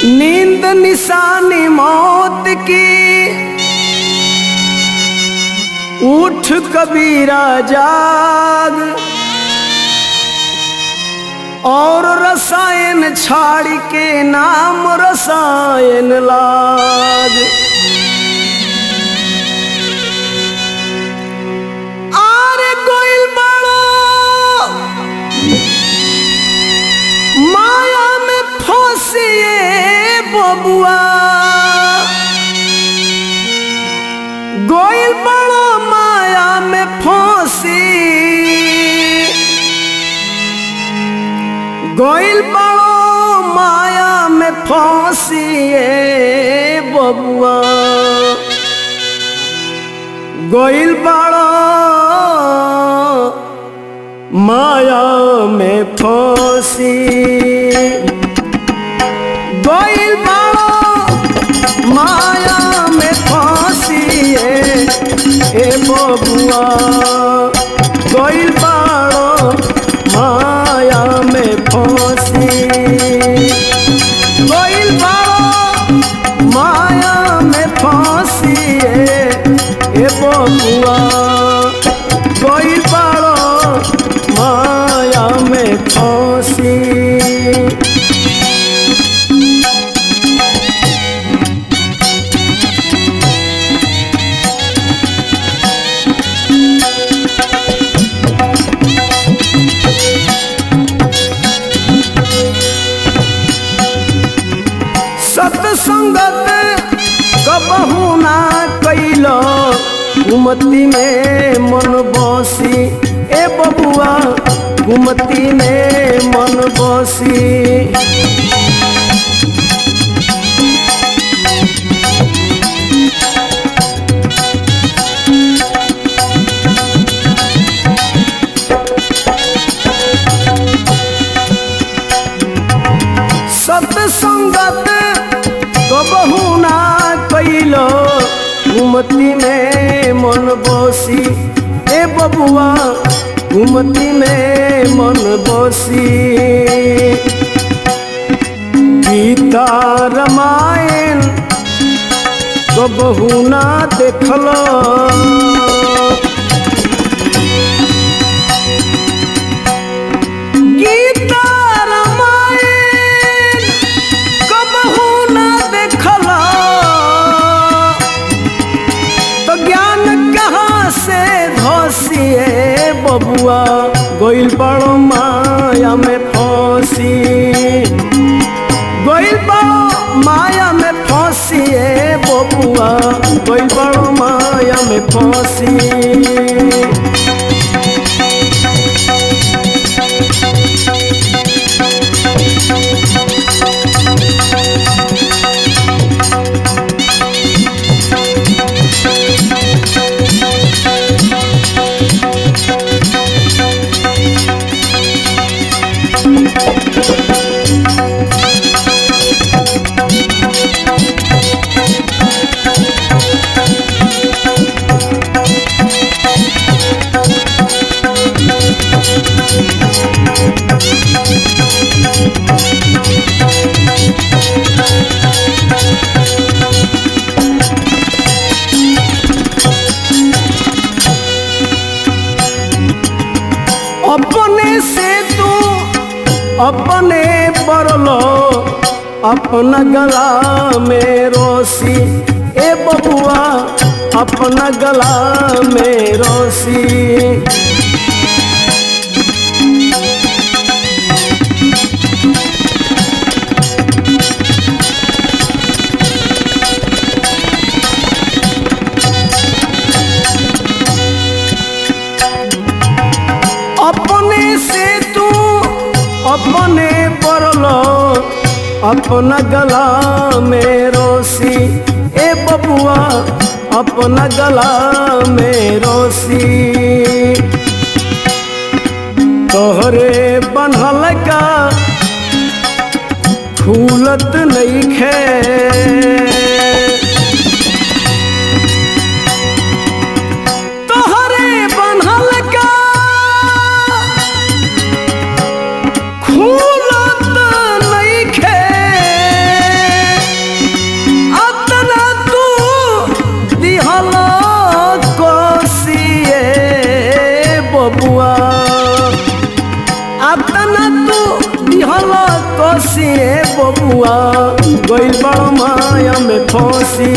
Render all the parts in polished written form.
नींद निशानी मौत की, उठ कबीरा जाग, और रसायन छाड़ के नाम रसायन लाग। आरे कोइल बड़ो माया में फंसिए बबुआ, गोइल बड़ो माया में फंसी, गोइल बड़ो माया में फंसिए बबुआ, गोइल बड़ो माया में फंसी, गोइल बड़ो माया में फंसी ए बबुआ, गोइल बड़ो माया में फंसी, गोइल बड़ो माया में फंसी ए बबुआ, गोइल बड़ो माया में फंसी। सत्संगत कबहू ना कैलो, घुमती में मन बसी ए बबुआ, घुमती में मन बसी। सत्संगत कबहू ना कैलो, घुमती में मन बसी ए बबुआ, घुमती में मन बसी। गीता रामायण कबहू ना देखलो, गीता रामायण कबहू ना देखलो, तो ज्ञान कहाँ से धसिए बबुआ, गोइल बड़ो माया में फंसी, गोइल बड़ो माया में फंसी ए बबुआ, गोइल बड़ो माया में फंसी। अपने से तू अपने बरलो, अपना गला में रोसी ए बबुआ, अपना गला में रोसी। अपने से तू अपने बरलो, अपना गला में रोसी ए बबुआ, अपना गला में रोसी। तोहरे बनल का खुलत नइखे, तोहरे बनल का खुलत नइखे, बबुआ गइल बड़ो माया में फंसी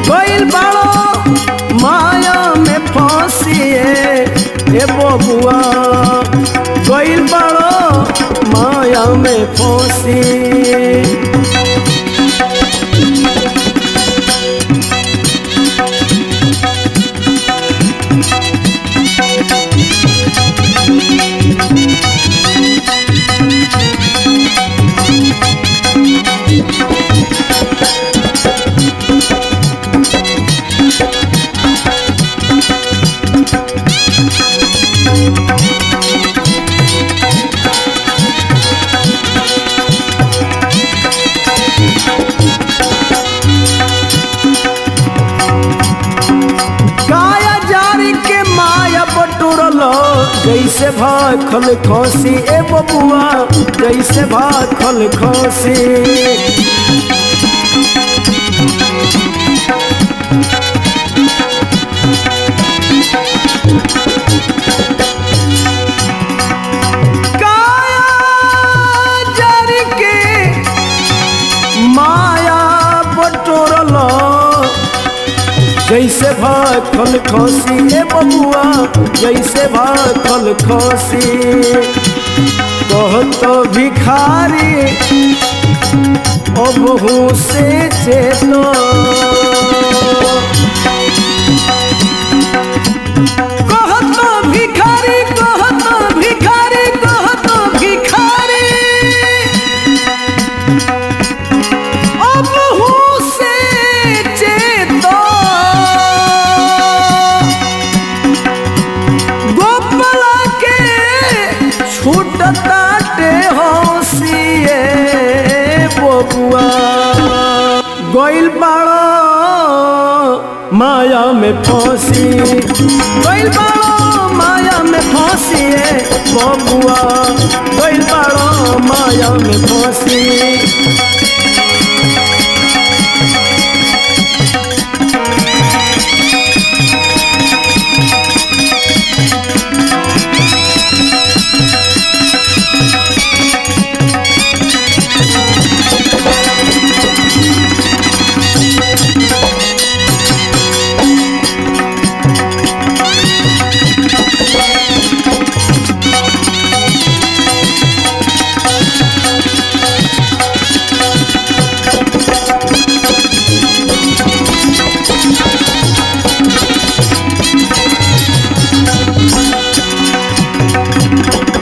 गइल बड़ो माया में फंसी ए बबुआ गइल बड़ो माया में फंसी। जैसे भाखल खसी ए बबुआ जैसे भाखल खसी काया जारी के माया बटोरल जैसे भाखल खसी ए बबुआ जैसे भाखल खसी कहत भिखारी अबहू से चेतो कहत भिखारी कहत भिखारी कहत भिखारी अबहू से चेतो छूटताटे हंसिए बबुआ गइल बाड़ो माया में फंसी गइल बाड़ो माया में फंसिए बबुआ गइल बाड़ो माया में फंसी।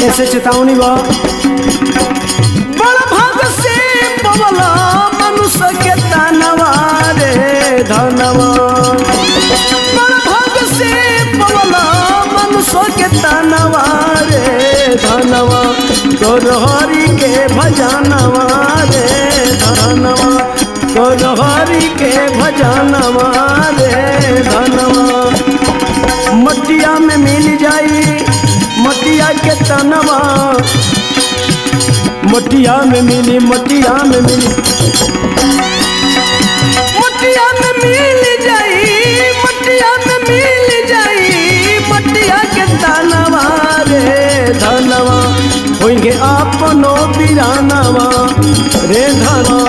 ऐसे चेतावनी बा बड़ भाग से पवला मनुष्य के तनवा रे धनवा बड़ भाग से पवला मनुष्य के तनवा रे धनवा हरि के भजनवा रे धनवा हरि के भजनवा रे धनवा मटिया में मिल जाई मटिया के तनवा मटिया में मिली मटिया में मिली मटिया में मिल जाई मटिया में मिल जाई मटिया के तनवा रे धनवा होइगे आपनो बिरानवा रे धनवा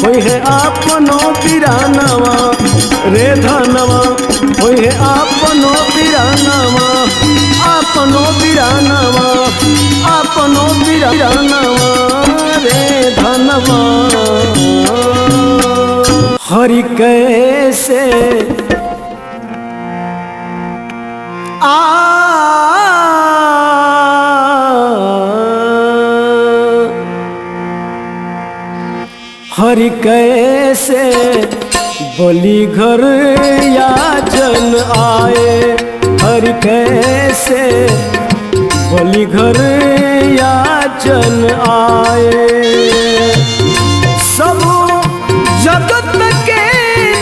होइगे आपनो बिरानवा रे धनवा होइगे आपनो बिरानवा आपनो बिरानवा आपनो बिरानवा रे धनवा हरि कैसे हरि कैसे बोली घर या जन आए हरि कैसे बोली घर या जन आए सब जगत के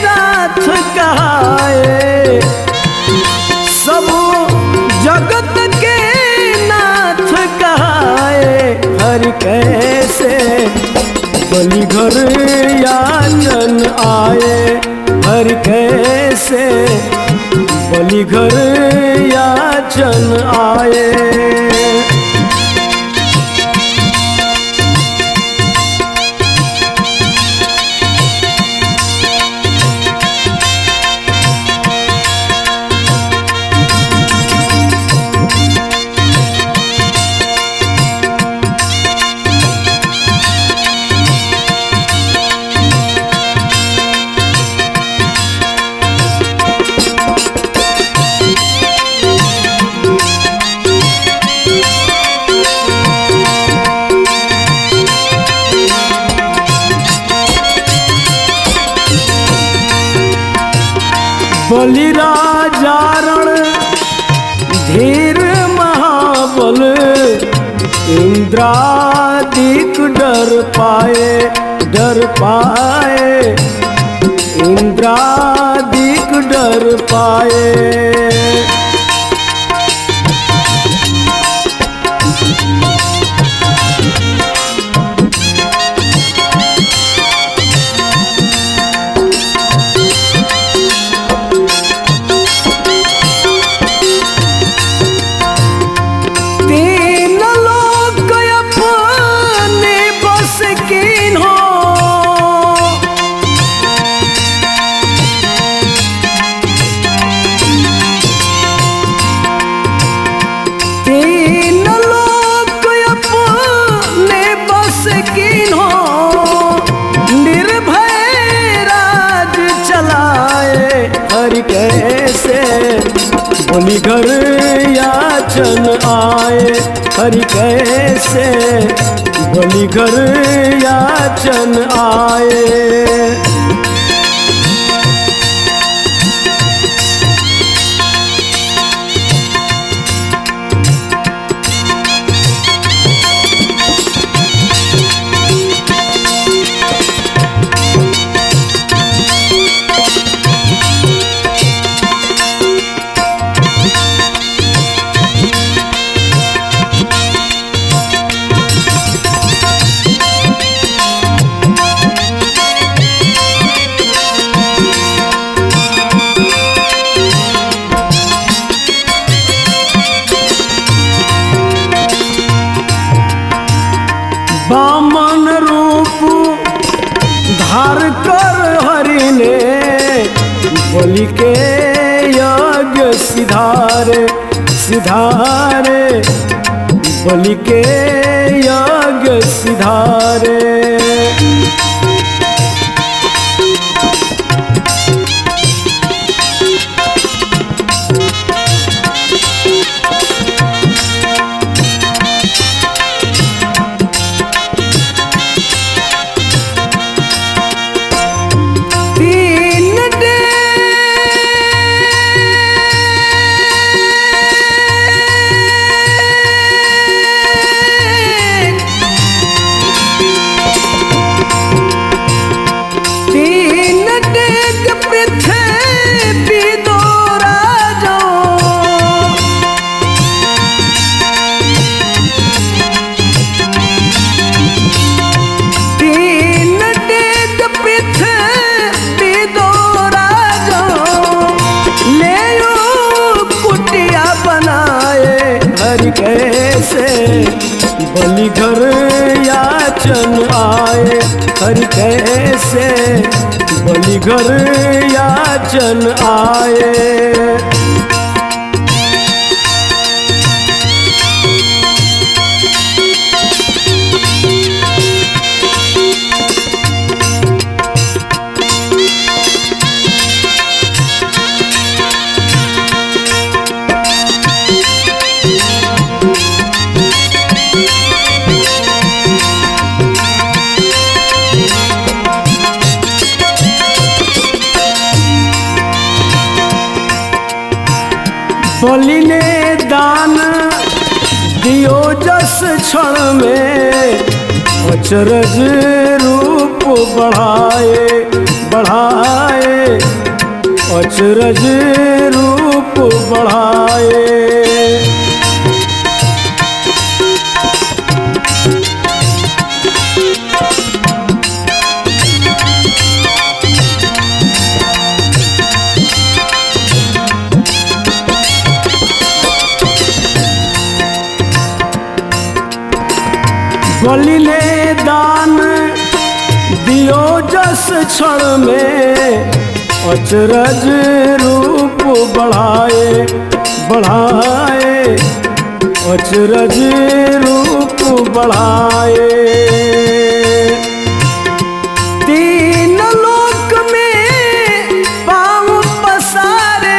नाथ कहाए सब जगत के नाथ कहाए हरि कैसे बोली घर या जन आए हरि कैसे बोली घर या जन आए बलि राजा रण धीर महाबल, इंद्रादिक डर पाए, डर पाए, इंद्रादिक डर पाए। कैसे बलि घर याचन आए, हरि कैसे बलि घर याचन आए। बामन रूप धार कर हरि ने बलि के यज्ञ सिधारे, सिधारे, बलि के यज्ञ सिधारे। कैसे बलि घर याचन आए, हरि कैसे बलि घर याचन आए। बलि ने दान दियो जस क्षण में, अचरज रूप बढ़ाए, बढ़ाए, अचरज रूप बढ़ाए। बलि ने दान दियो जस क्षण में, अचरज रूप बढ़ाए, बढ़ाए, अचरज रूप बढ़ाए। तीन लोक में पाँव पसारे,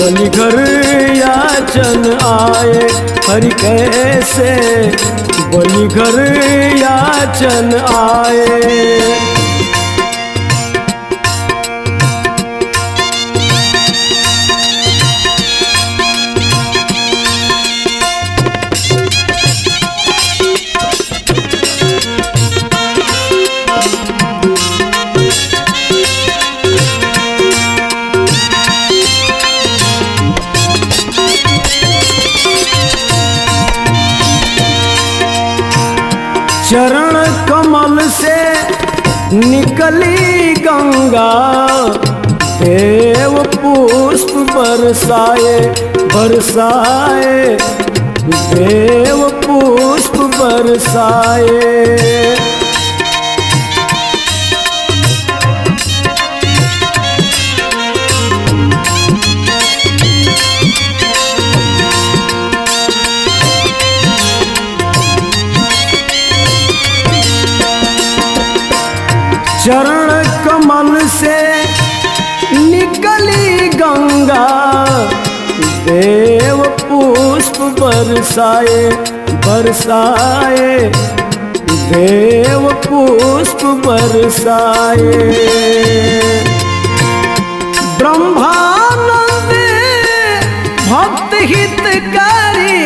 बलि घर याचन आए, हरि कैसे बलि घर याचन आए। चरण कमल से निकली गंगा, देव पुष्प बरसाए बरसाए, देव पुष्प बरसाए। चरण कमल से निकली गंगा, देव पुष्प बरसाए बरसाए, देव पुष्प बरसाए। ब्रह्मानंद भक्त हितकारी,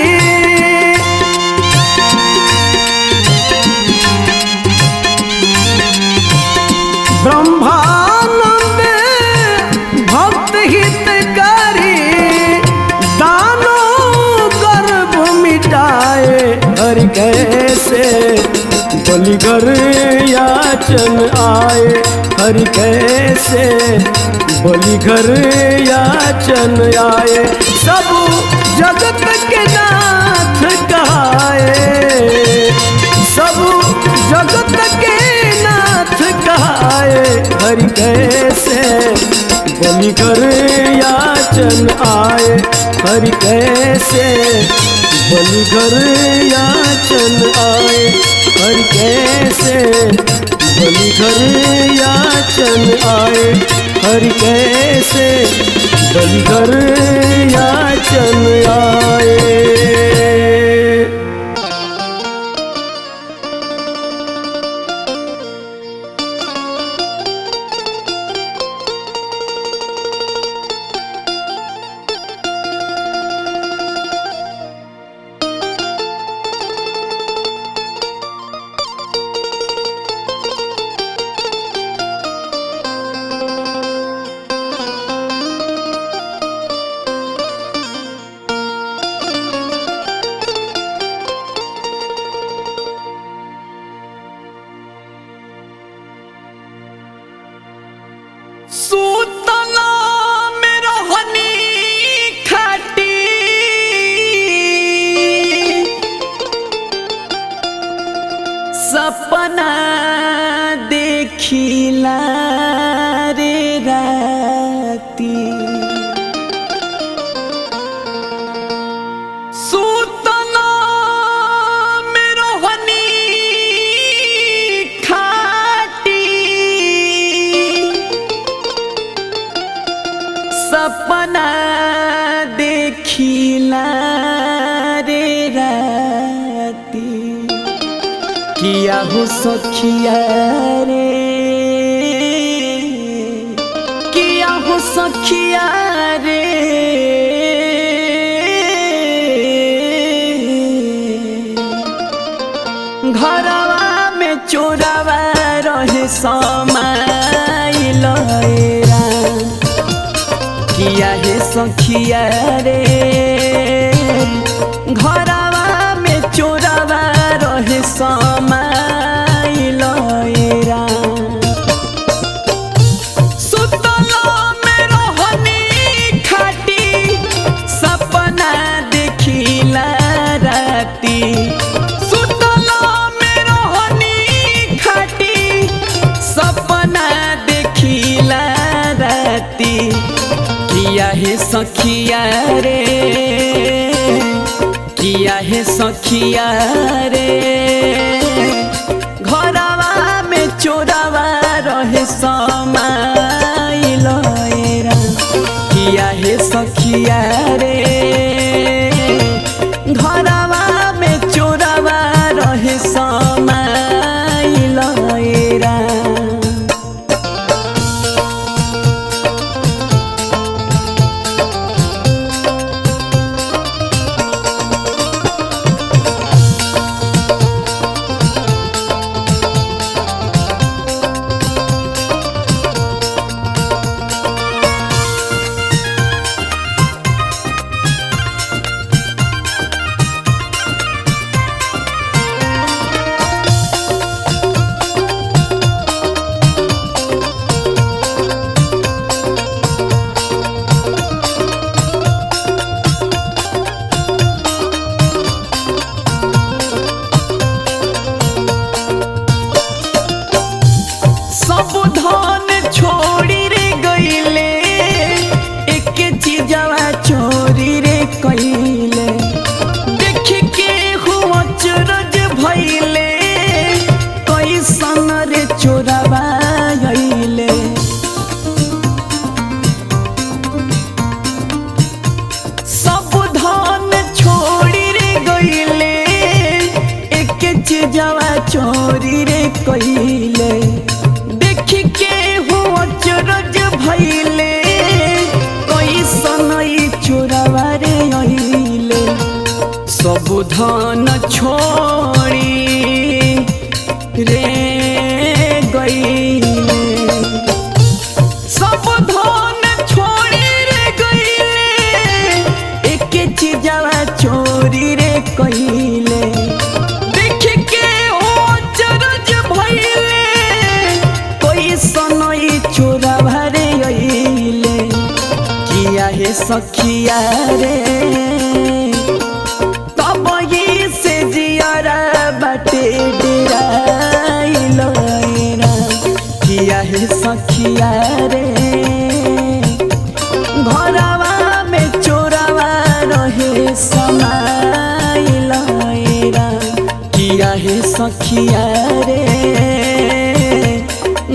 ब्रह्मानंद भक्त हितकारी, दानों गर्भ मिटाए, हरि कैसे बलि घर याचन आए, हरि कैसे बलि घर याचन आए। सब जगत के नाथ कहाए, सब जगत के नाथ कहाए, हरि कैसे बलि घर याचन आए, हरि कैसे बलि घर याचन आए, हरि कैसे बलि घर याचन आए, हरि कैसे बलि घर याचन आए। सूतला में रहनी खाटी, सपना देखिला रे राती। सूतला में रहनी खाटी, सपना देखिला रे राती। किया हो सखिया रे, किया हो सखिया रे, घरवा में चोरवा रहे समाइल रा। किया हे सखिया रे, घरवा में चोरवा रहे समाइल रा। सुतला में रहनी खाटी, सपना देखिला राती। सुतला में रहनी खाटी, सपना देखिला राती। किया हे सखिया रे, किया हे सखिया रे, घरवा में चोरवा रहे समाइल रा। किया हे सखिया चोरी रे कइले देख के हो अचरज भइले कैसन ई चोरवा रे अइले सब धन छोड़ी रे गइले सब धन छोड़ी रे गइले एक चीजवा चोरी रे कइले देख के ओ चरज भइले कैसन ई चोरवा रे अइले किया हे सखिया रे तब ही से जियारा बाटे डेराइलो किया हे सखिया रे घरवा में चोरवा रहे समाइलो किया हे सखिया रे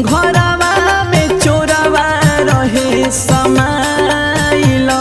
घरवा में चोरवा रहे समाइलो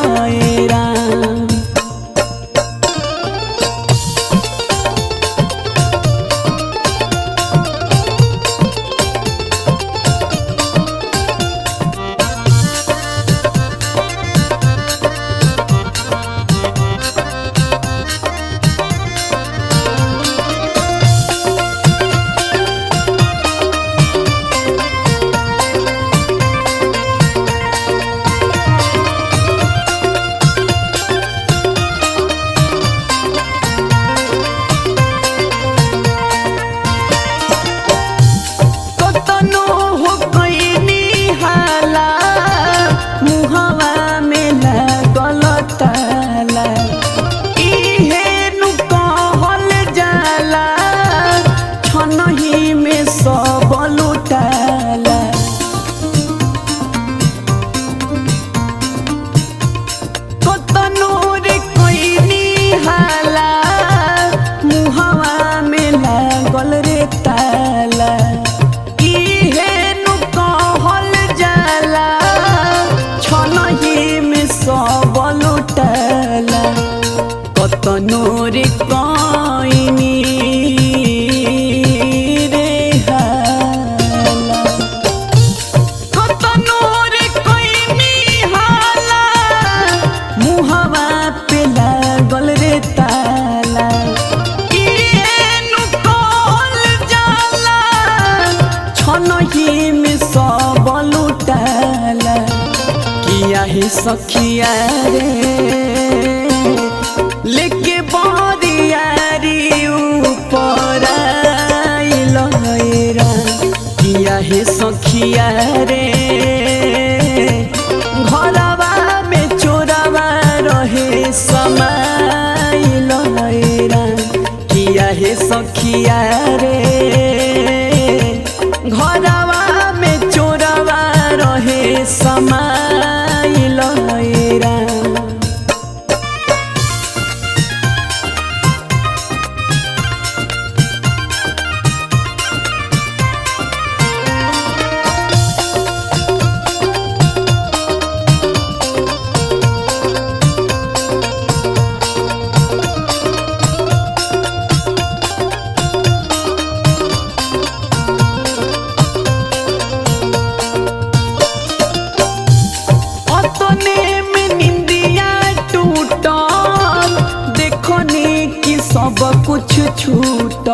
कतनोर कइनी रे हाला कतनोर कइनी हाला मुहवा पे लागल रे ताला इनु कहल जाला छनही में सब लुटाला किया हे सखिया रे लेके बारियारी ऊपर आइलो किया हे सखिया रे घरवा में चोरवा रहे समाइलो किया हे सखिया रे घरवा में चोरवा रहे समाइलो सब कुछ छूट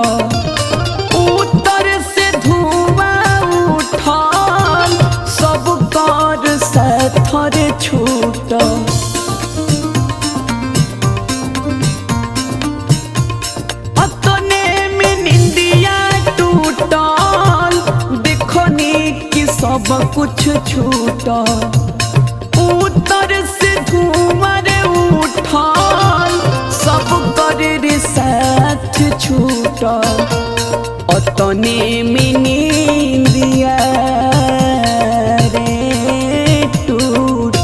उत्तर से धुआं उठल सब कर साथर छूट अतने में निंदिया टूटल देखनी कि सब कुछ छूट उत्तर से धुआं उठल सब कर साथ छूट अतने में निंदिया रे टूट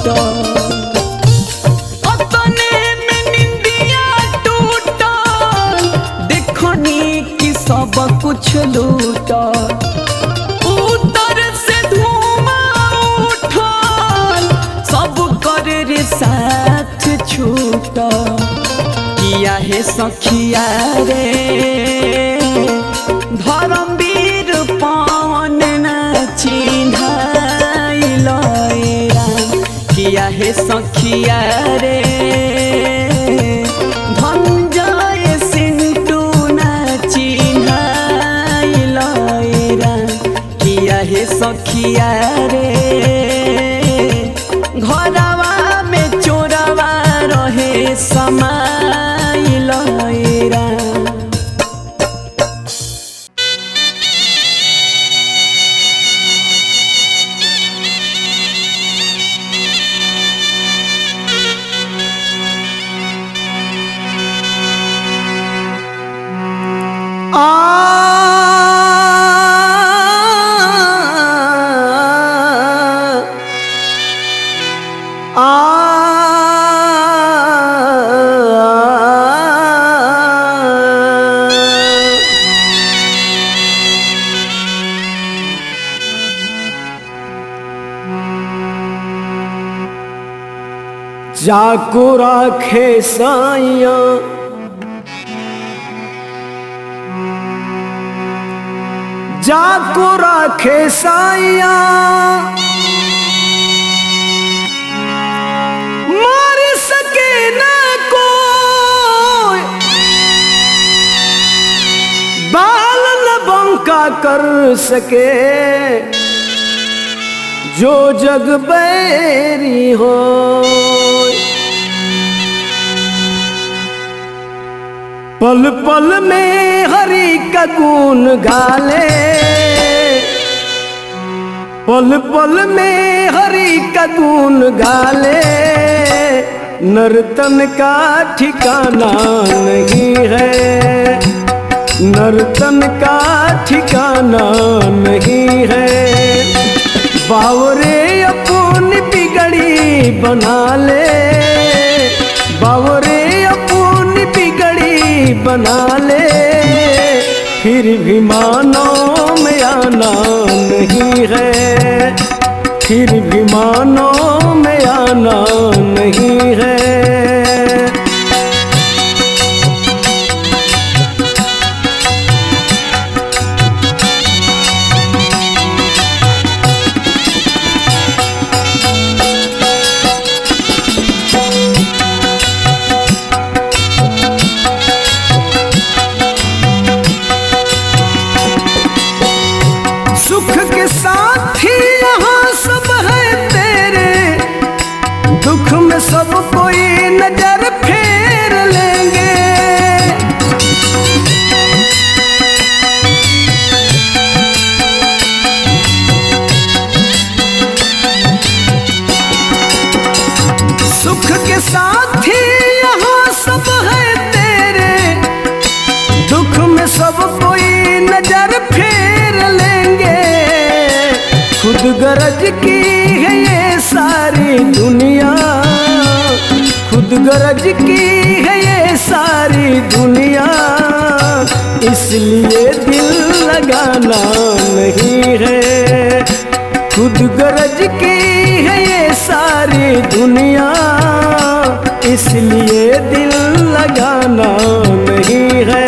अतने में निंदिया टूट देखनी कि सब कुछ लूट उत्तर से धुआं उठल सब कर साथ छूट किया हे सखिया रे हे सखिया रे धनंजय सिंटू ना चिन्हाइल किया हे सखिया रे घरवा में चोरवा रहे समाइल जाको राखे साइया जाको राखे साइया मार सके ना कोई बाल न बंका कर सके जो जग बैरी हो पल पल में हरि का गुण गाले पल पल में हरि का गुण गाले नर्तन का ठिकाना नहीं है नर्तन का ठिकाना नहीं है बावरे अपनी बिगड़ी बना ले बावरे अपनी बिगड़ी बना ले फिर भी मानो में आना नहीं है फिर भी मानो में आना नहीं है सुख के साथी यहाँ सब है तेरे दुख में सब कोई नजर फेर लेंगे सुख के साथी यहाँ सब है तेरे दुख में सब कोई नजर फेर लेंगे खुद गरज की है ये सारी दुनिया खुद गरज की है ये सारी दुनिया इसलिए दिल लगाना नहीं है खुद गरज की है ये सारी दुनिया इसलिए दिल लगाना नहीं है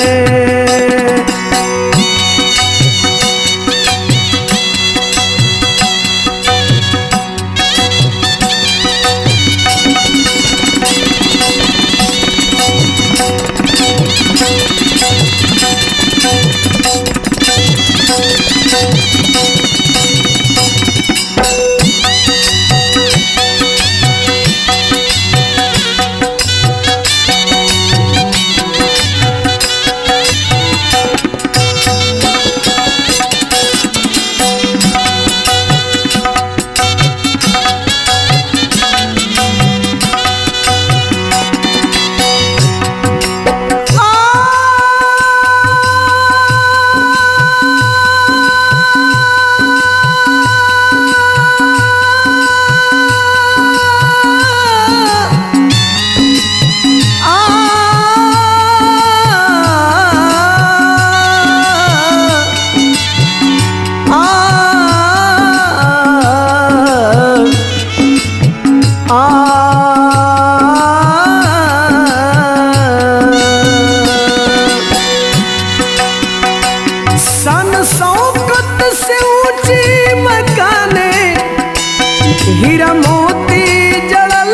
हीरा मोती जड़ल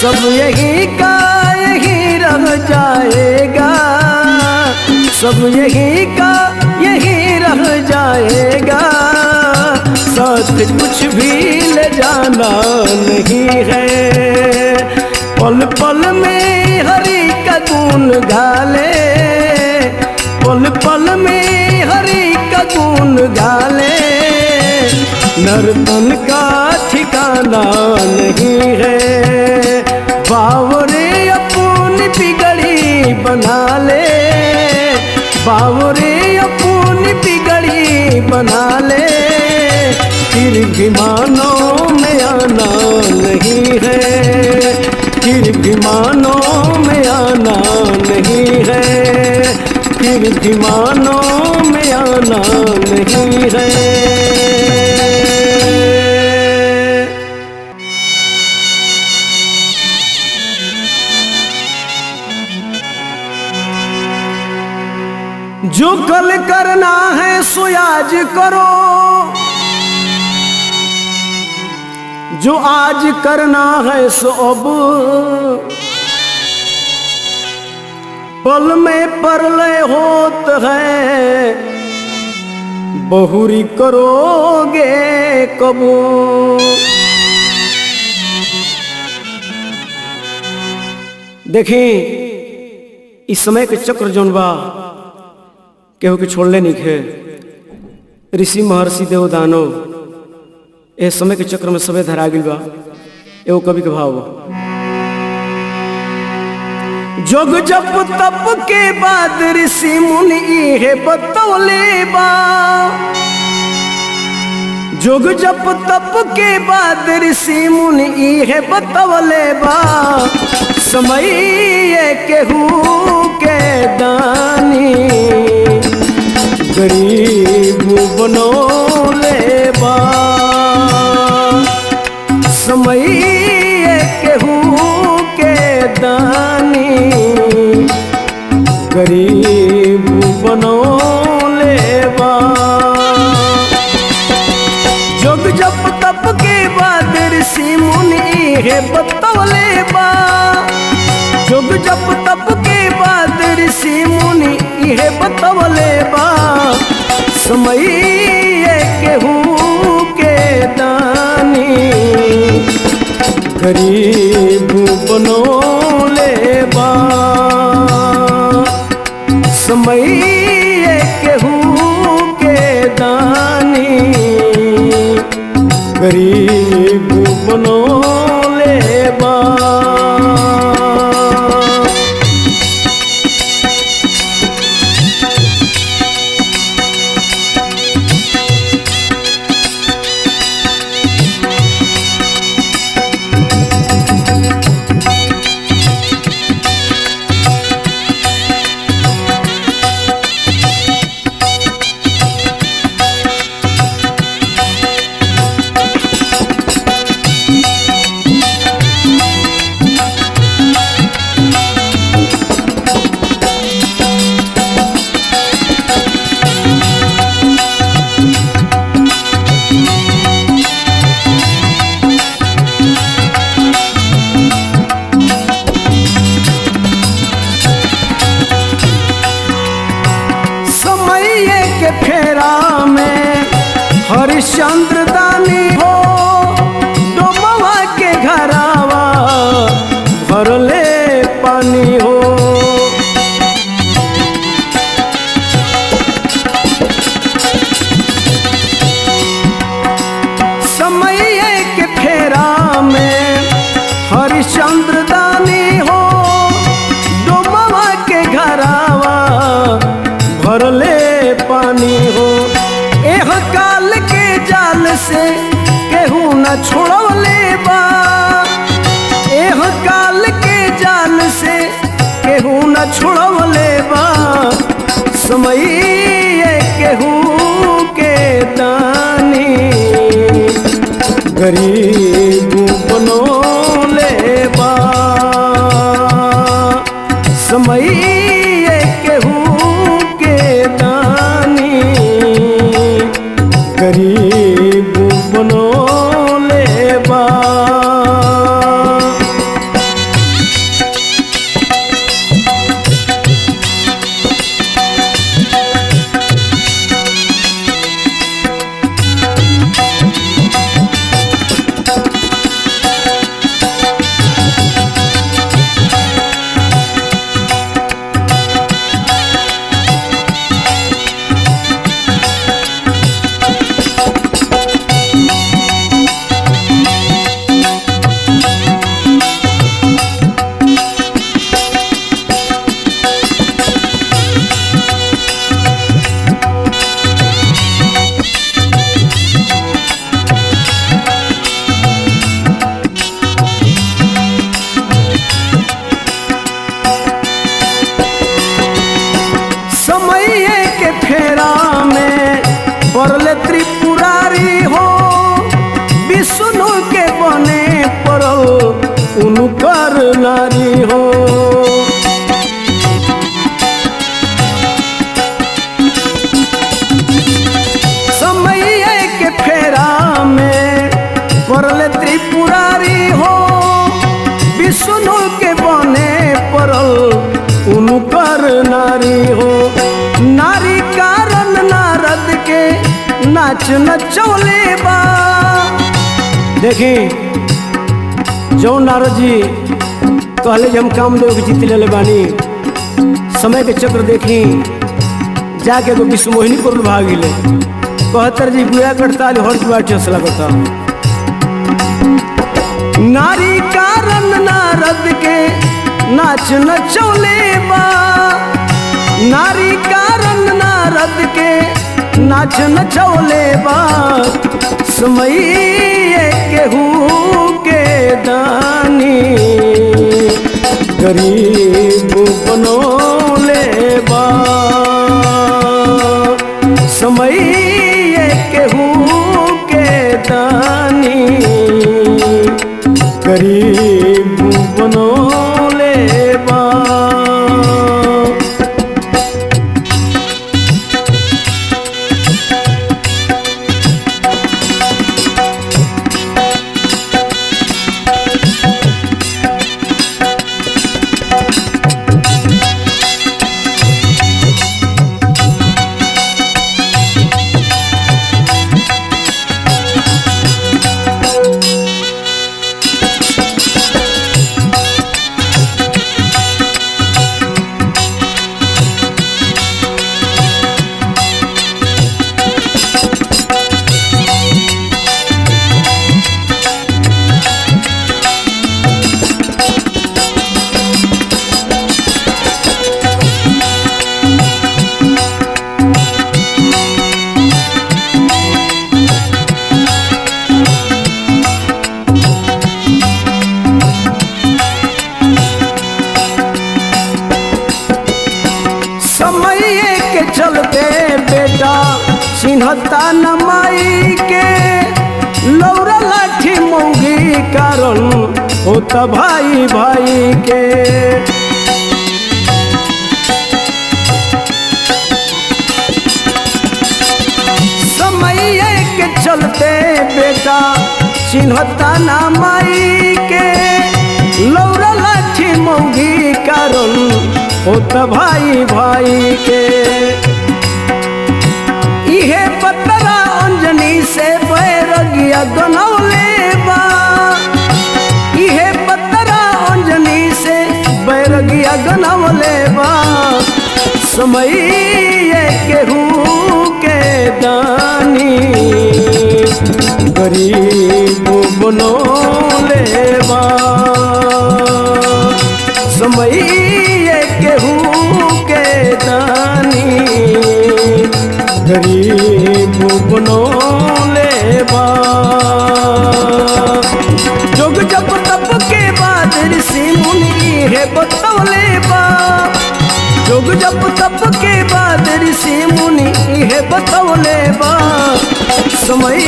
सब यही का यही रह जाएगा, सब यही का यही रह जाएगा, साथ कुछ भी ले जाना नहीं है। पल पल में हरि का गुण गा ले, पल पल में हरि का गुण गा ले, नर्तन का ठिकाना नहीं है। बावरे अपनी बिगड़ी बना ले, बावरे अपनी बिगड़ी बना ले, फिर भी मानो में आना नहीं है, फिर भी मानो में आना नहीं है, फिर भी मानो में आना नहीं है। जो कल करना है सो आज करो, जो आज करना है सो अब, पल में परलय होत है, बहुरी करोगे कब। देखें इस समय के चक्र जौन बा केहू के छोड़ले नहीं खे। ऋषि महर्षि देव दानव ए समय के चक्र में सबे धरा गिल बा। एगो कवि के भाव बा, जोग जप तप के बाद ऋषि मुनि इहे बतौले बा, जोग जप तप के बाद ऋषि मुनि इहे बतौले बा, समय केहू के दानी गरीब बनौले बा, समय केहू के दानी गरीब बनौले बा। जोग जप तप के बाद ऋषि मुनि है बतौले बा, जोग जप तप के बाद ऋषि मुनि है बतौले बा, समय केहू के दानी गरीब बनौले बा, समय केहू के दानी गरीब बनौले बा। फेरा में हरिश्चंद्र दानी हो, डोमवा के घरावा भरले पानी हो, समय के फेरा में हरिश्चंद्र दानी हो, डोमवा के घरावा भरले पानी हो। एह काल के जाल से केहू न छोड़ले बा, एह काल के जाल से केहू न छोड़ले बा, समय केहू के दानी गरीब बनौले बा, समय केहू के दानी गरीब बनौले उनकर नारी हो। समय के फेरा में पड़ल त्रिपुरारी हो, विष्णु के बने पड़ल उनकर नारी हो। नारी कारण नारद के नाच नचौले बा। देखी जो नारद जी कहले जे हम कामदेव के जीत ले बानी, समय के चक्र देखी जाके एगो विश्वमोहिनी पर भाग गिले। कहतर जी बुआ करता हर बार चसला करता। नारी कारण नारद के नाच नचौले बा। नारी कारण नारद के नाच नचौले बा। समय केहू के दानी गरीब बनौले बा। समय केहू के दानी गरीब बनौले बा। चलते बेटा चिन्हता नमाई के, लौरा लाठी मौगी कारण होता भाई भाई के। समय के चलते बेटा चिन्हता नमाई के, लौरा लाठी मौगी कारण होता भाई भाई के। इहे बतरा अंजनी से बैरगिया गनौले बा। इहे बतरा अंजनी से बैरगिया गनौले बा। समय केहू के दानी गरीब बनौले बा। समय केहू के दानी गरीब बनौले बा। जोग जप तप के बाद ऋषि मुनि है बतौले बा। जोग जप तप के बाद ऋषि मुनि है बतौले बा। समय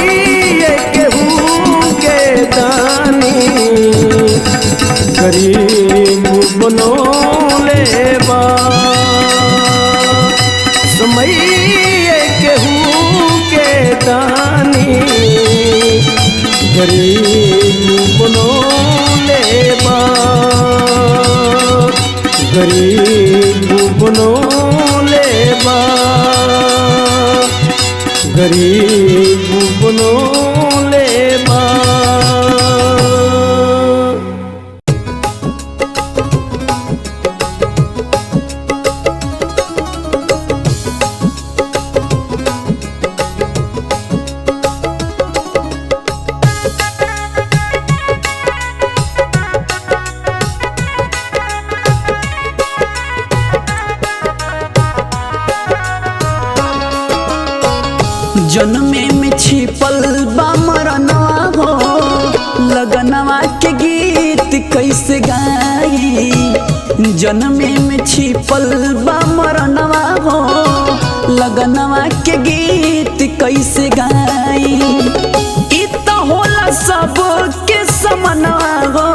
केहू के दानी गरीब बनौले बा। समय केहू के दानी गरीब बनौले बा। गरीब बनौले बा। गरीब बनौले बा। जन्मे में छिपल बा मरनवा हो, लगनवा के गीत कैसे गाई। जन्मे में छिपल बा मरनवा हो, लगनवा के गीत कैसे गाई। इ त होला सब के समनवा हो,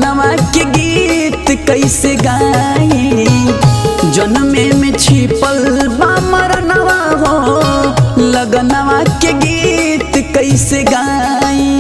लगनवा के गीत कैसे गाई, जन्मे में छिपल बा मरनवा हो, लगनवा के गीत कैसे गाई।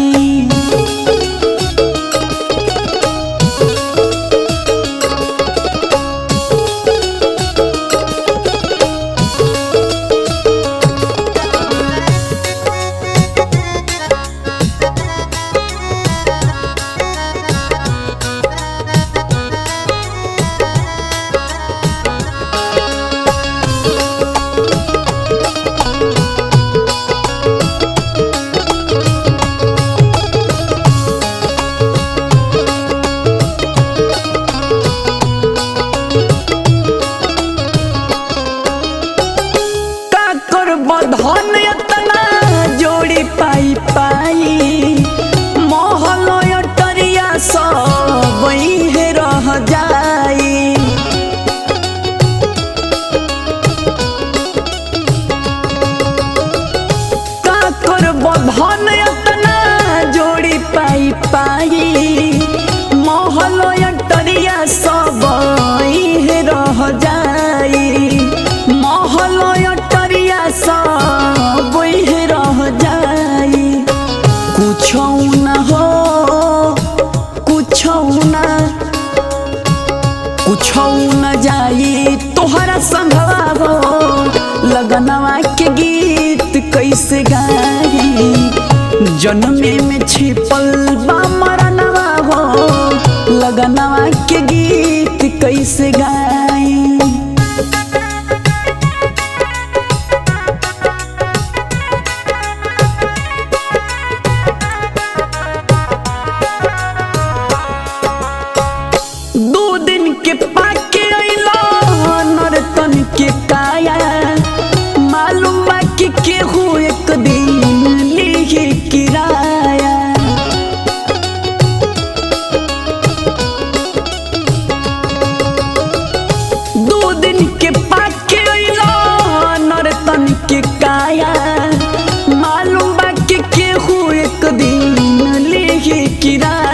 धन एतना जोड़ी पाई पाई, महल अटरिया सब वही रह जाई। का करब धन एतना जोड़ी पाई पाई, महल अटरिया सब वही रह जाई। महल अटरिया सब वही रह जाई। कुछो न हो कुछो न जाई तोहरा संगवा हो, लगनवा के गीत कैसे गाई, जन्मे में छिपल बा मरनवा हो, लगनवा के गीत कैसे गाई। के पाके अइलो नर्तन के काया, मालूम बा कि केहू एक दिन लिही किराया। दो दिन के पाके अइलो नर्तन के काया, मालूम बा कि केहू एक दिन लिही किराया।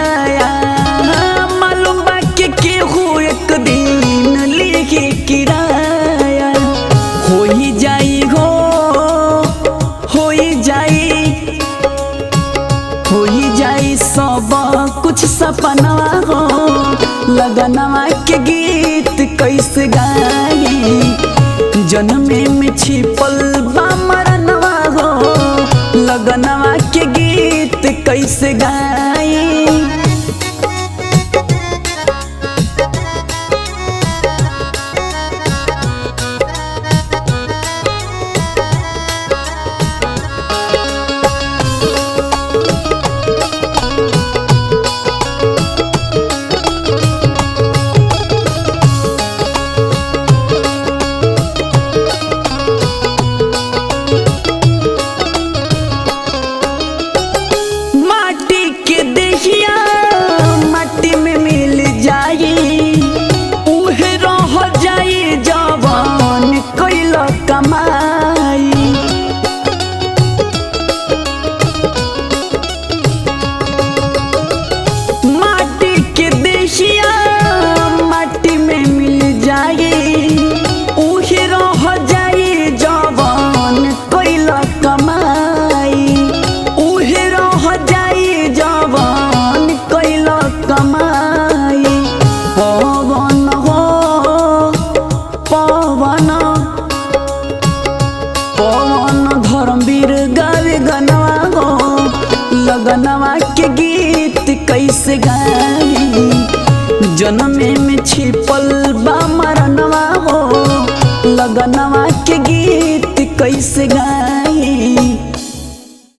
किराया होई जाई हो, होई जाई सब कुछ सपनवा हो, लगनवा के गीत कैसे गाई, जन्मे में छिपल बा मरनवा हो, लगनवा के गीत कैसे गाई। माटी में मिल जाई, उहे रह जाई जवान कैल कमाई। माटी के देहिया माटी में मिल जाई, उहे रह जाई जवान कैल कमाई। उहे रह जाई जवान कैल कमाई। पवन हो पवन धर्मवीर गावे गनवा हो, लगनवा के गीत कैसे गाई, जन्मे में छिपल बा मरनवा हो, लगनवा के गीत कैसे गाई।